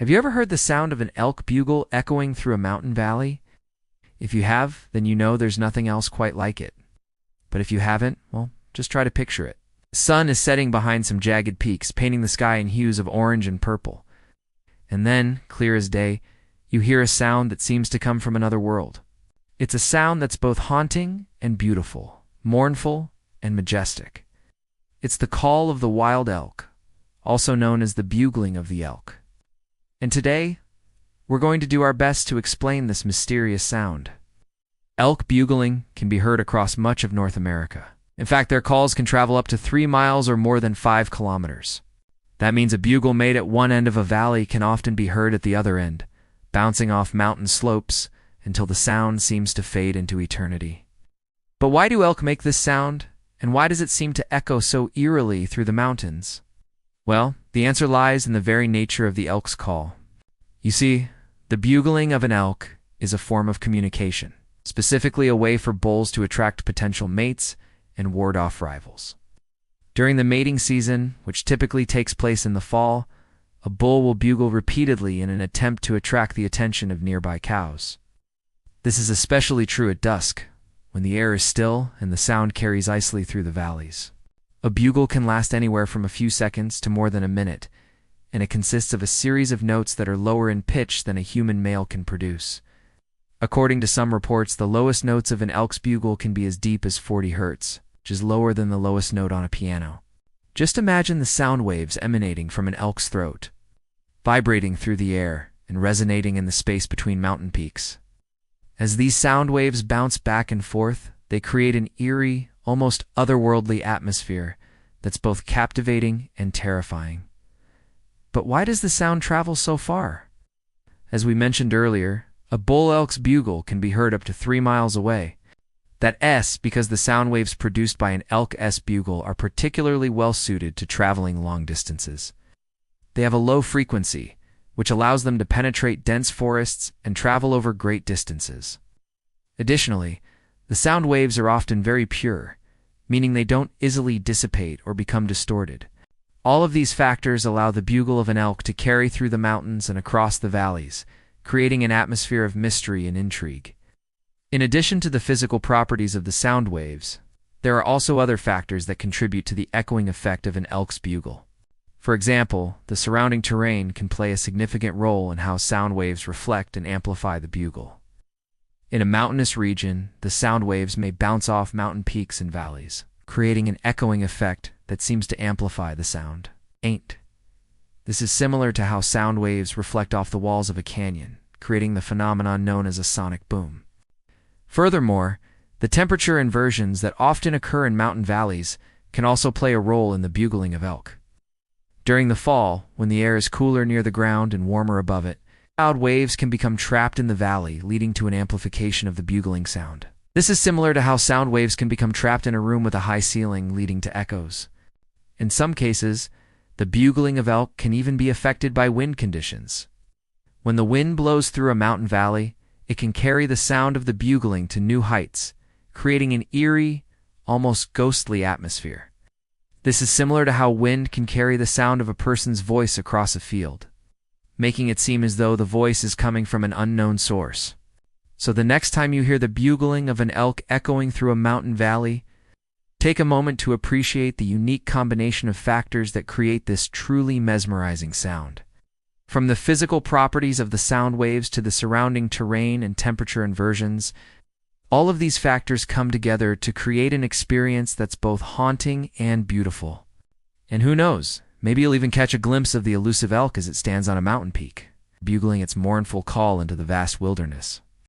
Have you ever heard the sound of an elk bugle echoing through a mountain valley? If you have, then you know there's nothing else quite like it. But if you haven't, well, just try to picture it. The sun is setting behind some jagged peaks, painting the sky in hues of orange and purple. And then, clear as day, you hear a sound that seems to come from another world. It's a sound that's both haunting and beautiful, mournful and majestic. It's the call of the wild elk, also known as the bugling of the elk. And today, we're going to do our best to explain this mysterious sound. Elk bugling can be heard across much of North America. In fact, their calls can travel up to 3 miles or more than 5 kilometers. That means a bugle made at one end of a valley can often be heard at the other end, bouncing off mountain slopes until the sound seems to fade into eternity. But why do elk make this sound, and why does it seem to echo so eerily through the mountains? Well, the answer lies in the very nature of the elk's call. You see, the bugling of an elk is a form of communication, specifically a way for bulls to attract potential mates and ward off rivals. During the mating season, which typically takes place in the fall, a bull will bugle repeatedly in an attempt to attract the attention of nearby cows. This is especially true at dusk, when the air is still and the sound carries icily through the valleys. A bugle can last anywhere from a few seconds to more than a minute, and it consists of a series of notes that are lower in pitch than a human male can produce. According to some reports, the lowest notes of an elk's bugle can be as deep as 40 hertz, which is lower than the lowest note on a piano. Just imagine the sound waves emanating from an elk's throat, vibrating through the air and resonating in the space between mountain peaks. As these sound waves bounce back and forth, they create an eerie, almost otherworldly atmosphere that's both captivating and terrifying. But why does the sound travel so far? As we mentioned earlier, a bull elk's bugle can be heard up to 3 miles away. That S because the sound waves produced by an elk S bugle are particularly well suited to traveling long distances. They have a low frequency, which allows them to penetrate dense forests and travel over great distances. Additionally, the sound waves are often very pure, meaning they don't easily dissipate or become distorted. All of these factors allow the bugle of an elk to carry through the mountains and across the valleys, creating an atmosphere of mystery and intrigue. In addition to the physical properties of the sound waves, there are also other factors that contribute to the echoing effect of an elk's bugle. For example, the surrounding terrain can play a significant role in how sound waves reflect and amplify the bugle. In a mountainous region, the sound waves may bounce off mountain peaks and valleys, creating an echoing effect that seems to amplify the sound. This is similar to how sound waves reflect off the walls of a canyon, creating the phenomenon known as a sonic boom. Furthermore, the temperature inversions that often occur in mountain valleys can also play a role in the bugling of elk. During the fall, when the air is cooler near the ground and warmer above it, loud waves can become trapped in the valley, leading to an amplification of the bugling sound. This is similar to how sound waves can become trapped in a room with a high ceiling, leading to echoes. In some cases, the bugling of elk can even be affected by wind conditions. When the wind blows through a mountain valley, it can carry the sound of the bugling to new heights, creating an eerie, almost ghostly atmosphere. This is similar to how wind can carry the sound of a person's voice across a field, making it seem as though the voice is coming from an unknown source. So the next time you hear the bugling of an elk echoing through a mountain valley, take a moment to appreciate the unique combination of factors that create this truly mesmerizing sound. From the physical properties of the sound waves to the surrounding terrain and temperature inversions, all of these factors come together to create an experience that's both haunting and beautiful. And who knows, maybe you'll even catch a glimpse of the elusive elk as it stands on a mountain peak, bugling its mournful call into the vast wilderness.